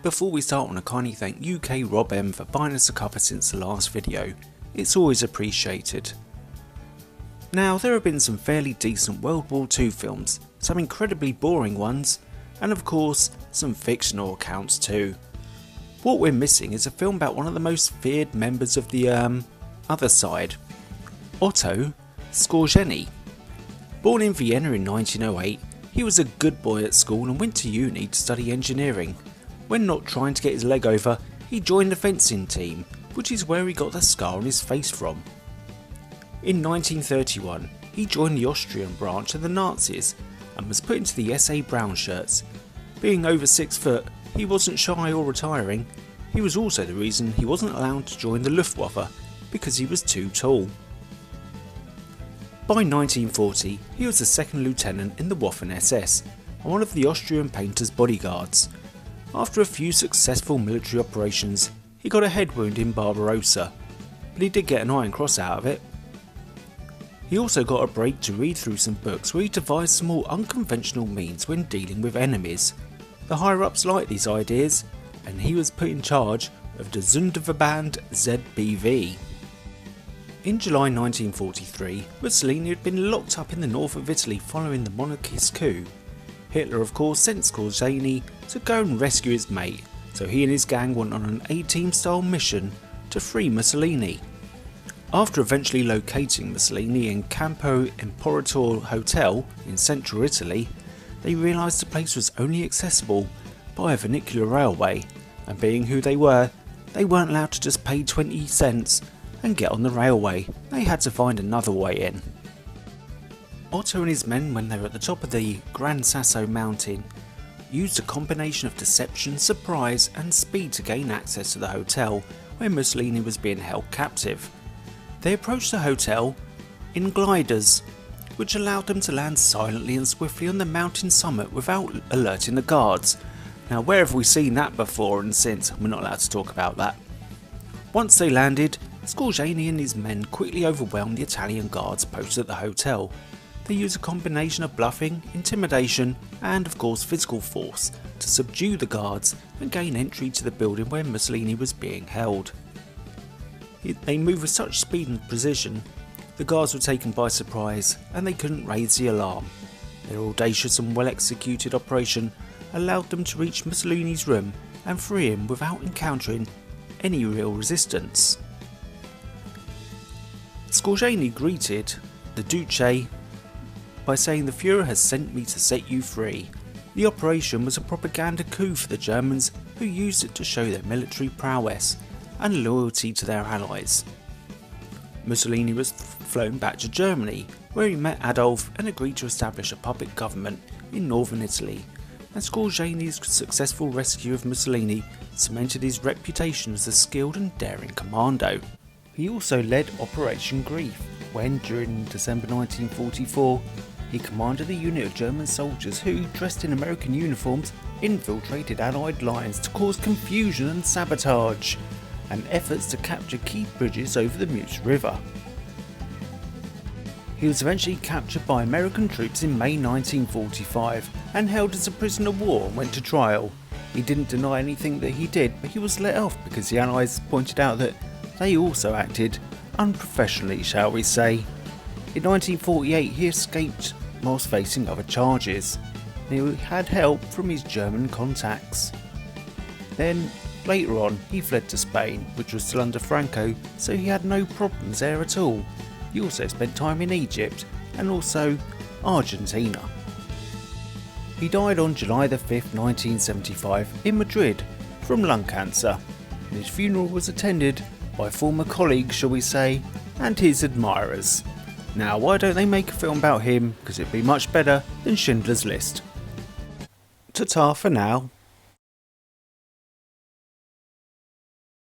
before we start, I want to kindly thank UK Rob M for buying us a cuppa since the last video. It's always appreciated. Now, there have been some fairly decent World War II films, some incredibly boring ones, and of course some fictional accounts too. What we're missing is a film about one of the most feared members of the other side, Otto Skorzeny. Born in Vienna in 1908, he was a good boy at school and went to uni to study engineering. When not trying to get his leg over, he joined the fencing team, which is where he got the scar on his face from. In 1931, he joined the Austrian branch of the Nazis and was put into the SA Brown Shirts. Being over 6 foot, he wasn't shy or retiring. He was also the reason he wasn't allowed to join the Luftwaffe, because he was too tall. By 1940, he was a second lieutenant in the Waffen SS and one of the Austrian painter's bodyguards. After a few successful military operations, he got a head wound in Barbarossa, but he did get an Iron Cross out of it. He also got a break to read through some books where he devised some more unconventional means when dealing with enemies. The higher-ups liked these ideas, and he was put in charge of the Sonderverband ZBV. In July 1943, Mussolini had been locked up in the north of Italy following the monarchist coup. Hitler of course sent Skorzeny to go and rescue his mate, so he and his gang went on an A-Team style mission to free Mussolini. After eventually locating Mussolini in Campo Imperatore Hotel in central Italy, they realised the place was only accessible by a vernacular railway, and being who they weren't allowed to just pay 20 cents and get on the railway. They had to find another way in. Otto and his men, when they were at the top of the Gran Sasso mountain, used a combination of deception, surprise and speed to gain access to the hotel where Mussolini was being held captive. They approached the hotel in gliders, which allowed them to land silently and swiftly on the mountain summit without alerting the guards. Now, where have we seen that before and since? We're not allowed to talk about that. Once they landed, Skorzeny and his men quickly overwhelmed the Italian guards posted at the hotel. They used a combination of bluffing, intimidation and of course physical force to subdue the guards and gain entry to the building where Mussolini was being held. They moved with such speed and precision, the guards were taken by surprise and they couldn't raise the alarm. Their audacious and well executed operation allowed them to reach Mussolini's room and free him without encountering any real resistance. Skorzeny greeted the Duce by saying, "The Fuhrer has sent me to set you free." The operation was a propaganda coup for the Germans, who used it to show their military prowess and loyalty to their allies. Mussolini was flown back to Germany, where he met Adolf and agreed to establish a puppet government in northern Italy, and Skorzeny's successful rescue of Mussolini cemented his reputation as a skilled and daring commando. He also led Operation Grief, when during December 1944 he commanded a unit of German soldiers who, dressed in American uniforms, infiltrated Allied lines to cause confusion and sabotage, and efforts to capture key bridges over the Meuse River. He was eventually captured by American troops in May 1945 and held as a prisoner of war and went to trial. He didn't deny anything that he did, but he was let off because the Allies pointed out that they also acted unprofessionally, shall we say. In 1948 he escaped whilst facing other charges. He had help from his German contacts. Then later on he fled to Spain, which was still under Franco, so he had no problems there at all. He also spent time in Egypt and also Argentina. He died on July the 5th, 1975 in Madrid from lung cancer, and his funeral was attended by former colleagues, shall we say, and his admirers. Now, why don't they make a film about him, because it'd be much better than Schindler's List. Ta-ta for now.